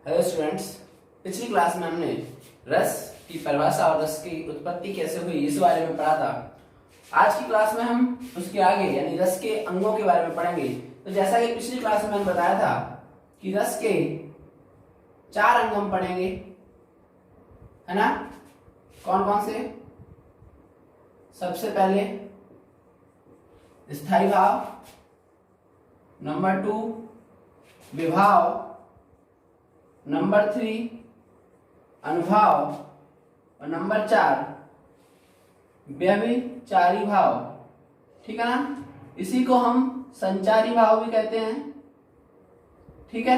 Hello students, पिछली class में हमने रस की परिभाषा और रस की उत्पत्ति कैसे हुई इस बारे में पढ़ा था। आज की क्लास में हम उसके आगे यानी रस के अंगों के बारे में पढ़ेंगे। तो जैसा कि पिछली क्लास में मैंने बताया था कि रस के 4 अंग हम पढ़ेंगे, है ना। कौन कौन से? सबसे पहले स्थायी भाव, नंबर 2 विभाव, नंबर 3 अनुभाव और नंबर 4 व्यभिचारी भाव। ठीक है ना। इसी को हम संचारी भाव भी कहते हैं। ठीक है।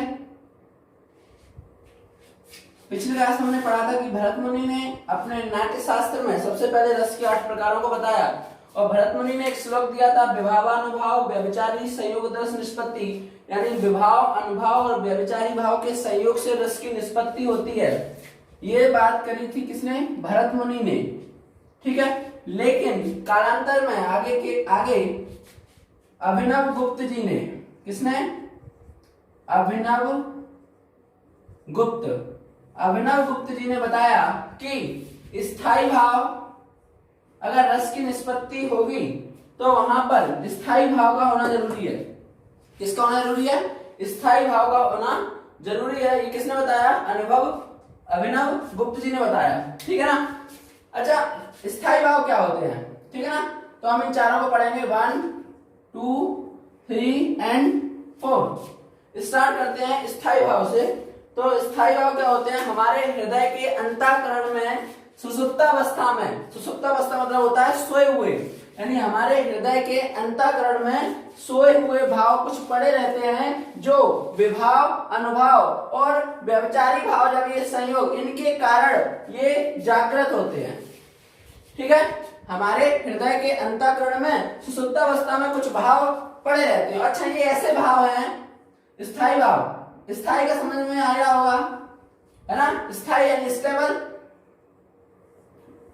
पिछले क्लास में हमने पढ़ा था कि भरत मुनि ने अपने नाट्य शास्त्र में सबसे पहले रस के 8 प्रकारों को बताया और भरत मुनि ने एक श्लोक दिया था, विभावानुभाव व्यभिचारी संयोग रस निष्पत्ति, यानी विभाव, अनुभाव और व्यभिचारी भाव के संयोग से रस की निष्पत्ति होती है। ये बात करी थी किसने? भरत मुनि ने। ठीक है। लेकिन कालांतर में आगे अभिनव गुप्त जी ने, किसने? अभिनव गुप्त जी ने बताया कि स्थायी भाव अगर रस की निष्पत्ति होगी तो वहां पर स्थायी भाव का होना जरूरी है। किसका होना जरूरी है? स्थायी भाव का होना जरूरी है। ये किसने बताया? अभिनव गुप्त जी ने बताया। ठीक है ना। अच्छा, स्थायी भाव क्या होते हैं? ठीक है ना। तो हम इन चारों को पढ़ेंगे, 1, 2, 3 एंड 4। स्टार्ट करते हैं स्थायी भाव से। तो स्थायी भाव क्या होते हैं? हमारे हृदय के अंतःकरण में सुषुप्तावस्था मतलब होता है सोए हुए, यानी हमारे हृदय के अंतःकरण में सोए हुए भाव कुछ पड़े रहते हैं जो विभाव, अनुभाव और व्यभिचारी भाव, जब ये संयोग, इनके कारण ये जागृत होते हैं। ठीक है। हमारे हृदय के अंतःकरण में सुषुप्तावस्था में कुछ भाव पड़े रहते हैं। अच्छा, ये ऐसे भाव हैं स्थायी भाव। स्थायी का समझ में आ रहा होगा, है ना। स्थायी यानी स्टेबल।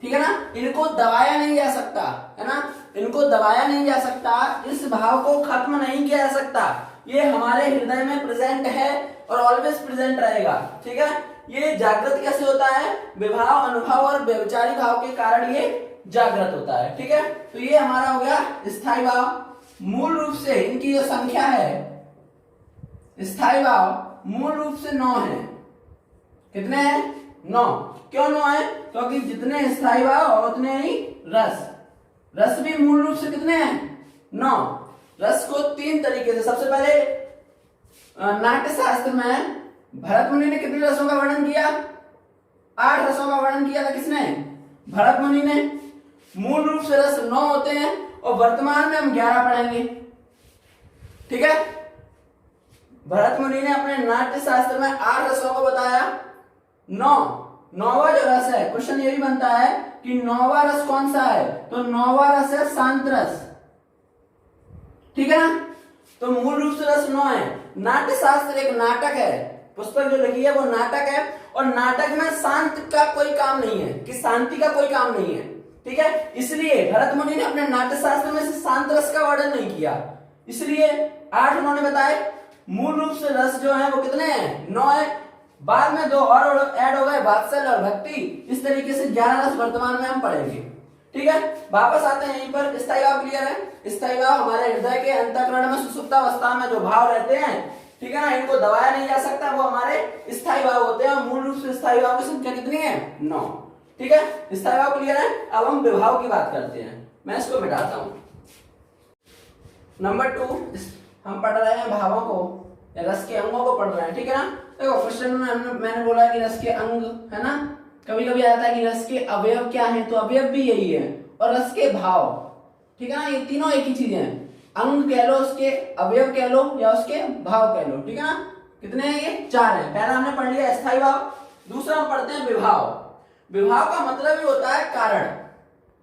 ठीक है ना। इनको दबाया नहीं जा सकता, है ना। इनको दबाया नहीं जा सकता, इस भाव को खत्म नहीं किया जा सकता। ये हमारे हृदय में प्रेजेंट है और ऑलवेज प्रेजेंट रहेगा। ठीक है। ये जागृत कैसे होता है? विभाव, अनुभव और व्यभिचारी भाव के कारण ये जागृत होता है। ठीक है। तो ये हमारा हो गया स्थायी भाव। मूल रूप से इनकी जो संख्या है स्थायी भाव मूल रूप से 9 है। कितने हैं? 9। क्यों 9 है? क्योंकि जितने स्थायी भाव उतने ही रस भी मूल रूप से कितने हैं? 9। रस को 3 तरीके से, सबसे पहले नाट्य शास्त्र में भरत मुनि ने कितने रसों का वर्णन किया? 8 रसों का वर्णन किया था। किसने? भरत मुनि ने। मूल रूप से रस 9 होते हैं और वर्तमान में हम 11 पढ़ेंगे। ठीक है। भरत मुनि ने अपने नाट्य शास्त्र में 8 रसों को बताया। 9वां जो रस है, क्वेश्चन ये भी बनता है कि 9वां रस कौन सा है? तो 9वां रस है शांत रस। ठीक है ना। तो मूल रूप से रस 9 है। नाट्य शास्त्र एक नाटक है, पुस्तक जो लिखी है वो नाटक है और नाटक में शांत का कोई काम नहीं है, कि शांति का कोई काम नहीं है। ठीक है। इसलिए भरत मुनि ने अपने नाट्य शास्त्र में से शांत रस का वर्णन नहीं किया, इसलिए 8 उन्होंने बताए। मूल रूप से रस जो है वो कितने हैं? 9 है। बाद में 2 और ऐड हो गए, वात्सल्य और भक्ति। इस तरीके से 11 रस वर्तमान में हम पढ़ेंगे। ठीक है। वापस आते हैं यहीं पर। स्थायी भाव क्लियर है। स्थायी भाव हमारे हृदय के अंतःकरण में सुषुप्तावस्था में जो भाव रहते हैं, ठीक है ना, इनको दबाया नहीं जा सकता, वो हमारे स्थायी भाव होते हैं। मूल रूप से स्थायी भाव की संख्या कितनी है? 9। ठीक है। स्थायी भाव क्लियर है। अब हम विभाव की बात करते हैं। मैं इसको मिटाता हूं। नंबर 2 हम पढ़ रहे हैं भावों को, रस के अंगों को पढ़ रहे हैं। ठीक है ना। देखो क्वेश्चन में मैंने बोला कि रस के अंग, है ना। कभी कभी आता है कि रस के अवयव क्या हैं, तो अवयव भी यही है, और रस के भाव। ठीक है ना। ये तीनों एक ही चीज है। अंग कह लो, उसके अवयव कह लो, या उसके भाव कह लो। ठीक है ना। कितने हैं? ये 4 है। पहला हमने पढ़ लिया स्थायी भाव। दूसरा हम पढ़ते हैं विभाव। विभाव का मतलब ही होता है कारण।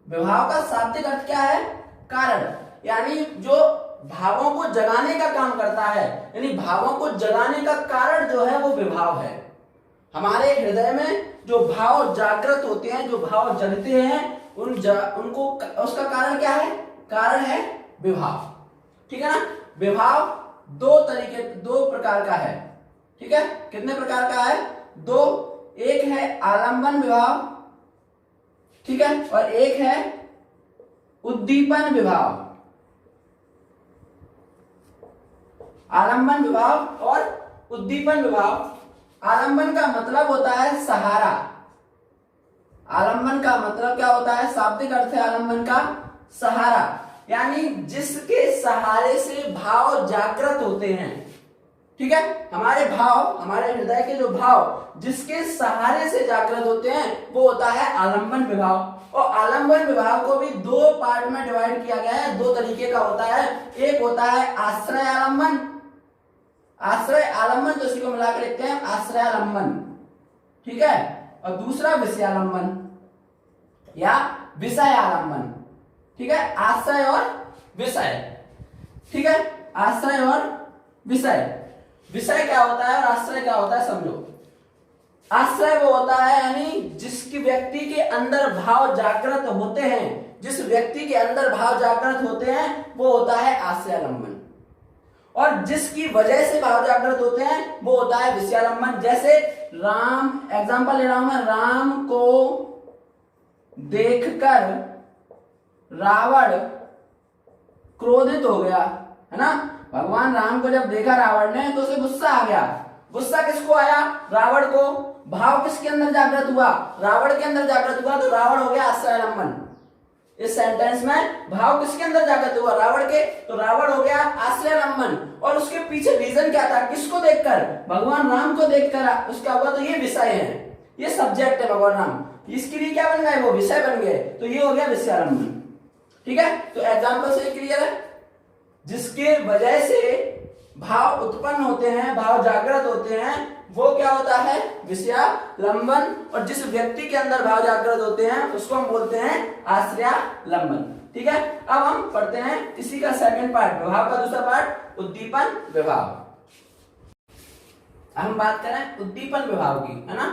विभाव का शाब्दिक अर्थ क्या है? कारण, यानी जो भावों को जगाने का काम करता है, यानी भावों को जगाने का कारण जो है वो विभाव है। हमारे हृदय में जो भाव जागृत होते हैं, जो भाव जगते हैं, उनको उसका कारण क्या है? कारण है विभाव। ठीक है ना। विभाव दो प्रकार का है। ठीक है, कितने प्रकार का है? दो। एक है आलंबन विभाव, ठीक है, और एक है उद्दीपन विभाव। आलंबन विभाव और उद्दीपन विभाव। आलंबन का मतलब होता है सहारा। आलंबन का मतलब क्या होता है? शाब्दिक अर्थ है आलंबन का सहारा, यानी जिसके सहारे से भाव जागृत होते हैं। ठीक है, हमारे भाव, हमारे हृदय के जो भाव जिसके सहारे से जागृत होते हैं वो होता है आलंबन विभाव। और आलंबन विभाव को भी दो पार्ट में डिवाइड किया गया है, दो तरीके का होता है। एक होता है आश्रय आलंबन, आश्रय आलंबन तो इसी को मिलाकर लिखते हैं आश्रय आलंबन, ठीक है, और दूसरा विषयालंबन या विषय आलंबन। ठीक है, आश्रय और विषय, ठीक है, आश्रय और विषय। विषय क्या होता है और आश्रय क्या होता है समझो। आश्रय वो होता है यानी जिसकी व्यक्ति के अंदर भाव जागृत होते हैं, जिस व्यक्ति के अंदर भाव जागृत होते हैं वो होता है आश्रयालंबन, और जिसकी वजह से भाव जागृत होते हैं वो होता है विषयालंबन। जैसे राम, एग्जांपल ले रहा हूं मैं, राम को देखकर रावण क्रोधित हो गया, है ना। भगवान राम को जब देखा रावण ने तो उसे गुस्सा आ गया। गुस्सा किसको आया? रावण को। भाव किसके अंदर जागृत हुआ? रावण के अंदर जागृत हुआ, तो रावण हो गया आश्रयालंबन। इस सेंटेंस में भाव किसके अंदर जागृत हुआ? रावण के, तो रावण हो गया आश्रयालंबन। और उसके पीछे रीजन क्या था? किसको देखकर? भगवान राम को देखकर उसका हुआ, तो ये विषय है, ये सब्जेक्ट है भगवान राम, इसके लिए क्या बन गए? वो विषय बन गए, तो ये हो गया विषयालंबन। ठीक है, तो एग्जाम्पल से क्लियर है। जिसके वजह से भाव उत्पन्न होते हैं, भाव जागृत होते हैं, वो क्या होता है? विषयालंबन। और जिस व्यक्ति के अंदर भाव जागृत होते हैं उसको हम बोलते हैं आश्रयालंबन। ठीक है, अब हम पढ़ते हैं इसी का सेकंड पार्ट, विभाव का दूसरा पार्ट, उद्दीपन विभाव। अब हम बात करें उद्दीपन विभाव की, है ना।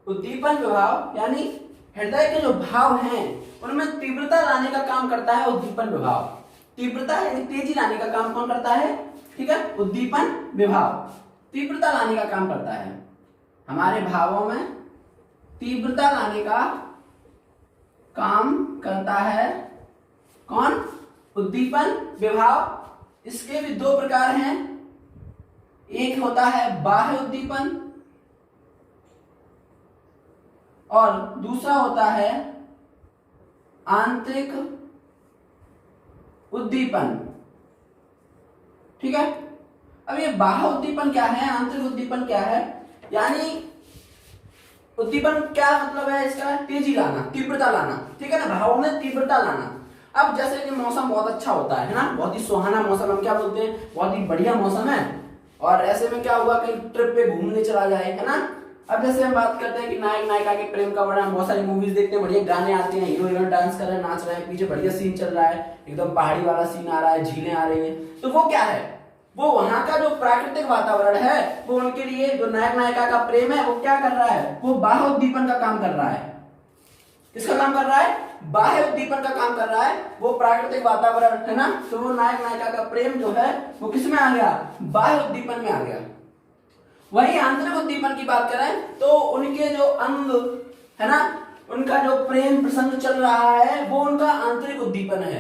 उद्दीपन विभाव यानी हृदय के जो भाव हैं उनमें तीव्रता लाने का काम करता है उद्दीपन विभाव। तीव्रता यानी तेजी लाने का काम कौन करता है? ठीक है, उद्दीपन विभाव तीव्रता लाने का काम करता है। हमारे भावों में तीव्रता लाने का काम करता है कौन? उद्दीपन विभाव। इसके भी दो प्रकार हैं, एक होता है बाह्य उद्दीपन और दूसरा होता है आंतरिक उद्दीपन। ठीक है, अब ये बाह्य उद्दीपन क्या है, आंतरिक उद्दीपन क्या है? यानी उद्दीपन क्या मतलब है इसका? तेजी लाना, तीव्रता लाना। ठीक है ना, भावों में तीव्रता लाना। अब जैसे कि मौसम बहुत अच्छा होता है ना, बहुत ही सुहाना मौसम, हम क्या बोलते हैं? बहुत ही बढ़िया मौसम है, और ऐसे में क्या हुआ, कहीं ट्रिप पे घूमने चला जाए, है ना। अब जैसे हम बात करते हैं कि नायक नायिका के प्रेम का वर्णन, बहुत सारी मूवीज देखते हैं, बढ़िया गाने आते हैं, हीरो हीरोइन डांस कर रहे हैं, नाच रहे हैं, पीछे बढ़िया सीन चल रहा है, एकदम पहाड़ी वाला सीन आ रहा है, झीलें आ रही हैं, तो वो क्या है? वो वहां का जो प्राकृतिक वातावरण है वो उनके लिए, जो नायक नायिका का प्रेम है, वो क्या कर रहा है? वो बाह्य उद्दीपन का काम कर रहा है। किसका काम कर रहा है? बाह्य उद्दीपन का काम कर रहा है। वो प्राकृतिक वातावरण है ना, तो वो नायक नायिका का प्रेम जो है वो किस में आ गया? बाह्य उद्दीपन में आ गया। वही आंतरिक उद्दीपन की बात करें तो उनके जो अंग है ना, उनका जो प्रेम प्रसंग चल रहा है वो उनका आंतरिक उद्दीपन है।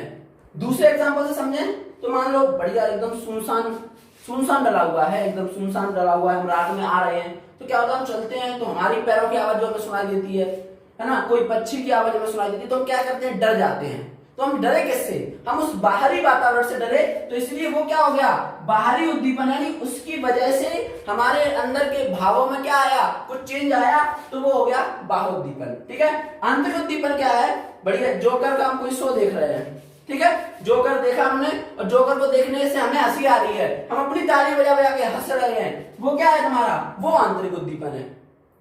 दूसरे एग्जांपल से समझें तो मान लो बढ़िया एकदम सुनसान डला हुआ है, एकदम सुनसान डला हुआ है, हम रात में आ रहे हैं, तो क्या होता है? हम चलते हैं तो हमारी पैरों की आवाज जो हमें सुनाई देती है ना, कोई पक्षी की आवाज हमें सुनाई देती है, तो हम क्या करते हैं? डर जाते हैं। तो हम डरे किससे? हम उस बाहरी वातावरण से डरे, तो इसलिए वो क्या हो गया? बाहरी उद्दीपन, यानी उसकी वजह से हमारे अंदर के भावों में क्या आया? कुछ चेंज आया, तो वो हो गया बाह्य उद्दीपन। ठीक है, आंतरिक उद्दीपन क्या है? बढ़िया, जोकर का हम कोई शो देख रहे हैं, ठीक है, जोकर देखा हमने, और जोकर को देखने से हमें हंसी आ रही है, हम अपनी ताली बजा बजा के हंस रहे हैं, वो क्या है तुम्हारा? वो आंतरिक उद्दीपन है।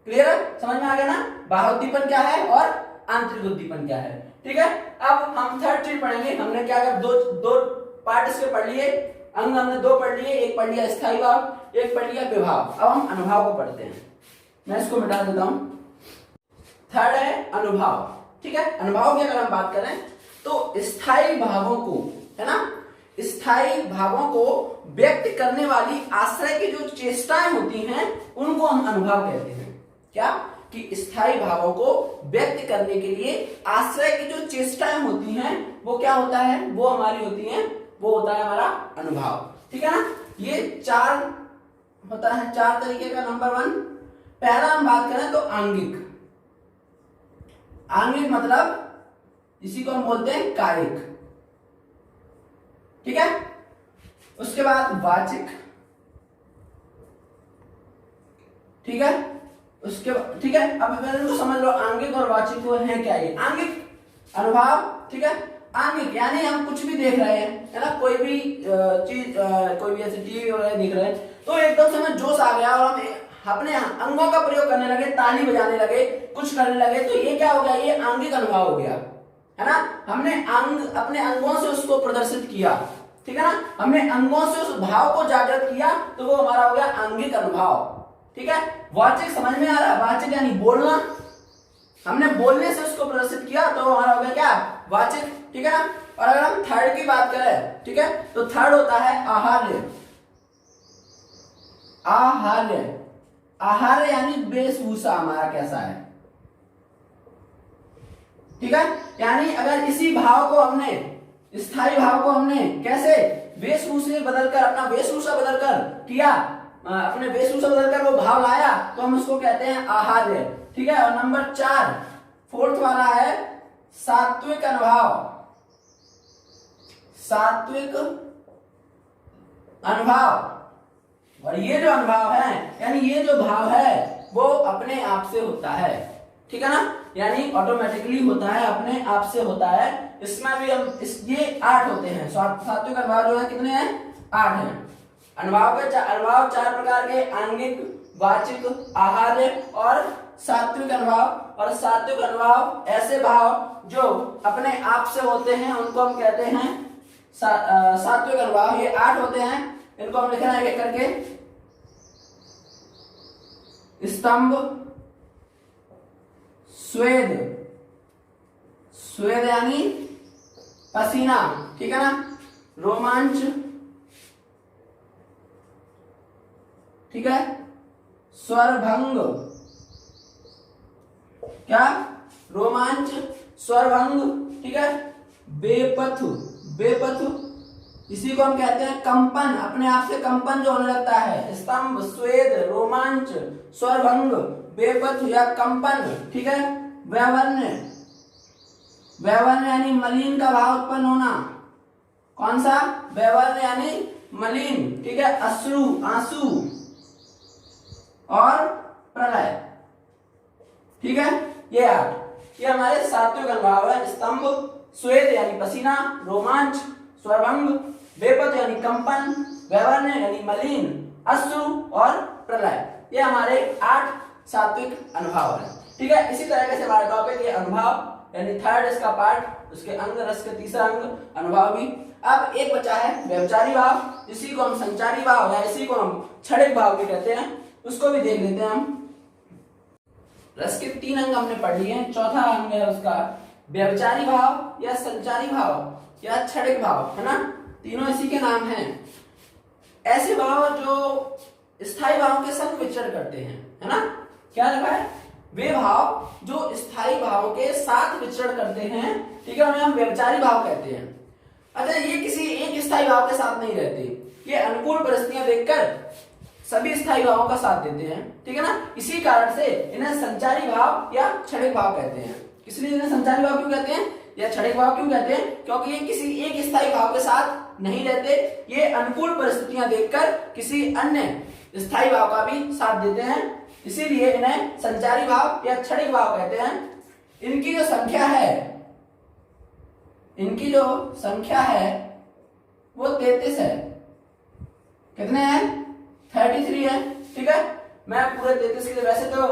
क्लियर है, समझ में आ गया ना? बाह्य उद्दीपन क्या है और आंतरिक उद्दीपन क्या है। ठीक है, अब हम थर्ड चीज पढ़ेंगे। हमने क्या कर दो पार्ट इसके पढ़ लिए, अंग हमने दो पढ़ लिए, एक पढ़ लिया स्थायी भाव, एक पढ़ लिया विभाव। अब हम अनुभाव को पढ़ते हैं, मैं इसको मिटा देता हूं। थर्ड है अनुभाव। ठीक है, अनुभाव की अगर हम बात करें तो स्थायी भावों को, है ना, स्थायी भावों को व्यक्त करने वाली आश्रय की जो चेष्टाएं होती हैं उनको हम अनुभाव कहते हैं। क्या? कि स्थायी भावों को व्यक्त करने के लिए आश्रय की जो चेष्टाएं होती हैं वो क्या होता है? वो हमारी होती हैं, वो होता है हमारा अनुभाव। ठीक है ना? ये 4 होता है, 4 तरीके का। नंबर 1, पहला हम बात करें तो आंगिक। आंगिक मतलब इसी को हम बोलते हैं कायिक। ठीक है? उसके बाद वाचिक। ठीक है? उसके बाद ठीक है, अब पहले तो समझ लो आंगिक और वाचिक वो है क्या। ये आंगिक अनुभाव। ठीक है? आंगिक यानी हम कुछ भी देख रहे हैं, है ना, कोई भी चीज, कोई भी ऐसी टीवी वगैरह देख रहे हैं तो एकदम से हमें जोश आ गया और हम अपने अंगों का प्रयोग करने लगे, ताली बजाने लगे, कुछ करने लगे, तो ये क्या हो गया? ये आंगिक अनुभाव हो गया, है ना। हमने अपने अंगों से उसको प्रदर्शित किया। ठीक है ना? हमने अंगों से उस भाव को जागृत किया तो वो हमारा हो गया आंगिक अनुभाव। ठीक है? वाचिक समझ में आ रहा है? वाचिक यानी बोलना, हमने बोलने से उसको प्रदर्शित किया तो हमारा हो गया क्या? वाचिक। ठीक है ना? और अगर हम थर्ड की बात करें, ठीक है, तो थर्ड होता है आहार्य। आहार्य, आहार्य यानी वेशभूषा हमारा कैसा है। ठीक है? यानी अगर इसी भाव को हमने, स्थायी भाव को हमने कैसे वेशभूषा बदलकर, अपना वेशभूषा बदलकर किया, अपने वेशभूषा बदलकर वो भाव लाया तो हम उसको कहते हैं आहार्य। ठीक है? और नंबर 4, फोर्थ वाला है सात्विक अनुभाव। सात्विक अनुभाव, और ये जो अनुभाव है यानी ये जो भाव है वो अपने आप से होता है। ठीक है ना? यानी ऑटोमेटिकली होता है, अपने आप से होता है। इसमें भी हम ये 8 होते हैं। सात्विक अनुभाव जो है कितने हैं? 8 हैं। अनुभाव के अनुभाव 4 प्रकार के, आंगिक, वाचिक, आहार्य और सात्विक अनुभाव। और सात्विक अनुभाव ऐसे भाव जो अपने आप से होते हैं उनको हम कहते हैं सात्विक अनुभाव। ये 8 होते हैं, इनको हम लिखना है एक करके। स्तंभ, स्वेद, स्वेद यानी पसीना। ठीक है ना? रोमांच, ठीक है, स्वरभंग, क्या? रोमांच, स्वरभंग। ठीक है? बेपथु, बेपथु इसी को हम कहते हैं कंपन, अपने आप से कंपन जो होने लगता है। स्तंभ, स्वेद, रोमांच, स्वरभंग, बेपथु या कंपन। ठीक है? वैवर्ण्य, वैवर्ण्य यानी मलिन का भाव उत्पन्न होना। कौन सा? वैवर्ण्य यानी मलिन। ठीक है? अश्रु, आंसू और प्रलय। ठीक है? ये 8 ये हमारे सात्विक अनुभाव है। स्तंभ, स्वेद यानी पसीना, रोमांच, स्वरभंग, बेपथ यानी कंपन, वैवर्ण्य यानी मलिन, अश्रु और प्रलय। ये हमारे 8 सात्विक अनुभाव है। ठीक है? इसी तरीके से हमारा टॉपिक ये अनुभाव यानी थर्ड इसका पार्ट, उसके अंग, रस का तीसरा अंग अनुभाव भी। अब एक बचा है व्यभिचारी भाव, इसी को हम संचारी भाव या इसी को हम क्षणिक भाव भी कहते हैं, उसको भी देख लेते हैं हम। रस के 3 अंग हमने पढ़ लिए हैं, चौथा अंग है उसका व्यभिचारी भाव या संचारी भाव या क्षणिक भाव, है ना। तीनों इसी के नाम हैं। ऐसे भाव जो स्थायी भाव के संग विचरण करते हैं, है ना। क्या लिखा है? वे भाव जो स्थायी भाव के साथ विचरण करते हैं, ठीक है, उन्हें हम व्यभिचारी भाव कहते हैं। अच्छा, ये किसी एक स्थायी भाव के साथ नहीं रहते, ये अनुकूल परिस्थितियां देखकर सभी स्थायी भावों का साथ देते हैं, ठीक है ना। इसी कारण से इन्हें संचारी भाव या क्षणिक भाव कहते हैं। इसलिए इन्हें संचारी भाव क्यों कहते हैं या क्षणिक भाव क्यों कहते हैं? क्योंकि ये किसी एक स्थायी भाव के साथ नहीं रहते, ये अनुकूल परिस्थितियां देखकर किसी अन्य स्थायी भाव का भी साथ देते हैं, इसीलिए इन्हें संचारी भाव या क्षणिक भाव कहते हैं। इनकी जो संख्या है वो 33 है। कितने हैं? 33 है, ठीक है। मैं पूरे 33 के लिए, वैसे तो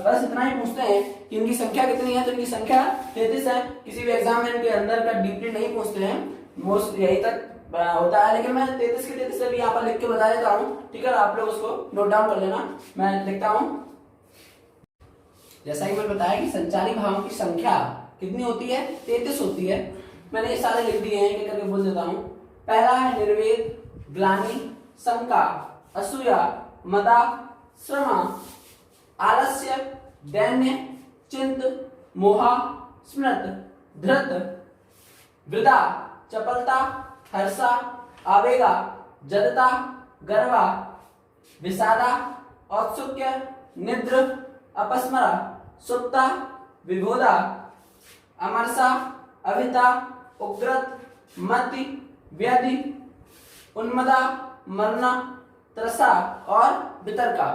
बस इतना ही पूछते हैं कि इनकी संख्या कितनी है, तो इनकी संख्या 33 है। किसी भी एग्जाम में इनके अंदर का डीपली नहीं पूछते हैं, मोस्ट यही तक होता है, लेकिन मैं 33 के 33 भी यहाँ पर लिख के बता देता हूँ, ठीक है। आप लोग उसको नोट डाउन कर लेना, मैं लिखता हूँ। जैसा कि मैंने बताया कि संचारी भावों की संख्या कितनी होती है? 33 होती है। मैंने ये सारे लिख दिए हैं, एक करके बोल देता हूँ। पहला है निर्वेद, ग्लानि, शंका, असूया, मदा, श्रमा, आलस्य, दैन्य, चिंत, मोहा, स्मृत, धृत, वृदा, चपलता, हर्षा, आवेगा, जदता, गर्वा, विषादा, औत्सुक्य, निद्र, अपस्मरा, सुप्ता, विभोदा, अमरसा, अभिता, उग्रत, मति, व्याधि, उन्मदा, मरना, त्रसा और वितर्का।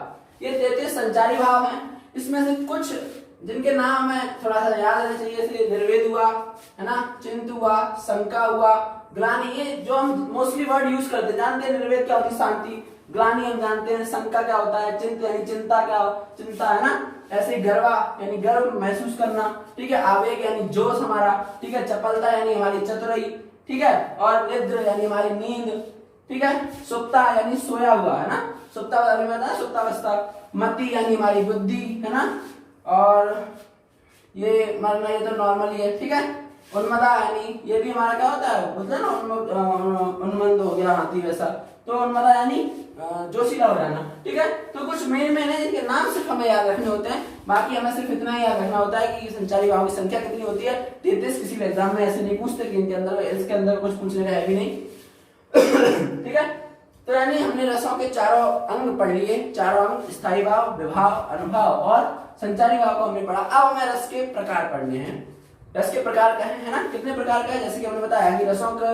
ये 33 संचारी भाव हैं। इसमें से कुछ जिनके नाम हमें थोड़ा सा याद रहना चाहिए, जैसे निर्वेद हुआ, है ना, चिंत हुआ, शंका हुआ, ग्लानि, ये जो हम मोस्टली वर्ड यूज करते हैं, जानते हैं निर्वेद क्या होती है, शांति, ग्लानि हम जानते हैं, शंका क्या होता है, चिंत यानी चिंता, क्या चिंता, है ना, ऐसे गर्वा यानी गर्व महसूस करना, ठीक है, आवेग यानी जोश हमारा, ठीक है, चपलता यानी हमारी चतुराई, ठीक है, और निद्र यानी हमारी नींद, ठीक है, सुप्ता यानी सोया हुआ, है ना, सुप्तावस्था, मति यानी हमारी बुद्धि, है ना, और ये मरना ये तो नॉर्मली है, ठीक है, उन्मदा यानी ये भी हमारा क्या होता है, बोलते हैं ना उन्मंद हो गया हाथी वैसा, तो उन्मदा यानी जोशीला हो जाना, ठीक है। तो कुछ मेन है जिनके नाम सिर्फ हमें याद रखने होते हैं, बाकी हमें सिर्फ इतना ही याद रखना होता है कि संचारी भाव की संख्या कितनी होती है, 33। किसी भी एग्जाम में ऐसे नहीं पूछते कि इनके अंदर इसके अंदर कुछ पूछने का है भी नहीं। ठीक है, तो यानी हमने रसों के चारों अंग पढ़ लिए, चारों अंग स्थायी भाव, विभाव, अनुभाव और संचारी भाव को हमने पढ़ा। अब हमें रस के प्रकार पढ़ने हैं। रस के प्रकार क्या है ना, कितने प्रकार का है, जैसे कि हमने बताया कि रसों का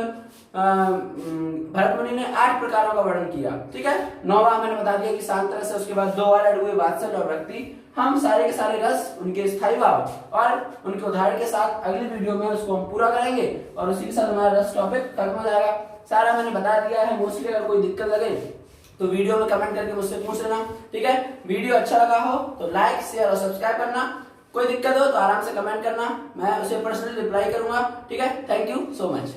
भरत मुनि ने 8 प्रकारों का वर्णन किया, ठीक है। 9वां मैंने बता दिया कि शांत रस है, उसके बाद 2 और ऐड हुए, वात्सल्य और भक्ति। हम सारे के सारे रस, उनके स्थायी भाव और उनके उदाहरण के साथ अगली वीडियो में उसको हम पूरा करेंगे और उसी के साथ हमारा रस टॉपिक खत्म हो जाएगा। सारा मैंने बता दिया है। मोस्टली अगर कोई दिक्कत लगे तो वीडियो में कमेंट करके मुझसे पूछ लेना, ठीक है। वीडियो अच्छा लगा हो तो लाइक, शेयर और सब्सक्राइब करना। कोई दिक्कत हो तो आराम से कमेंट करना, मैं उसे पर्सनली रिप्लाई करूंगा, ठीक है। Thank you so much.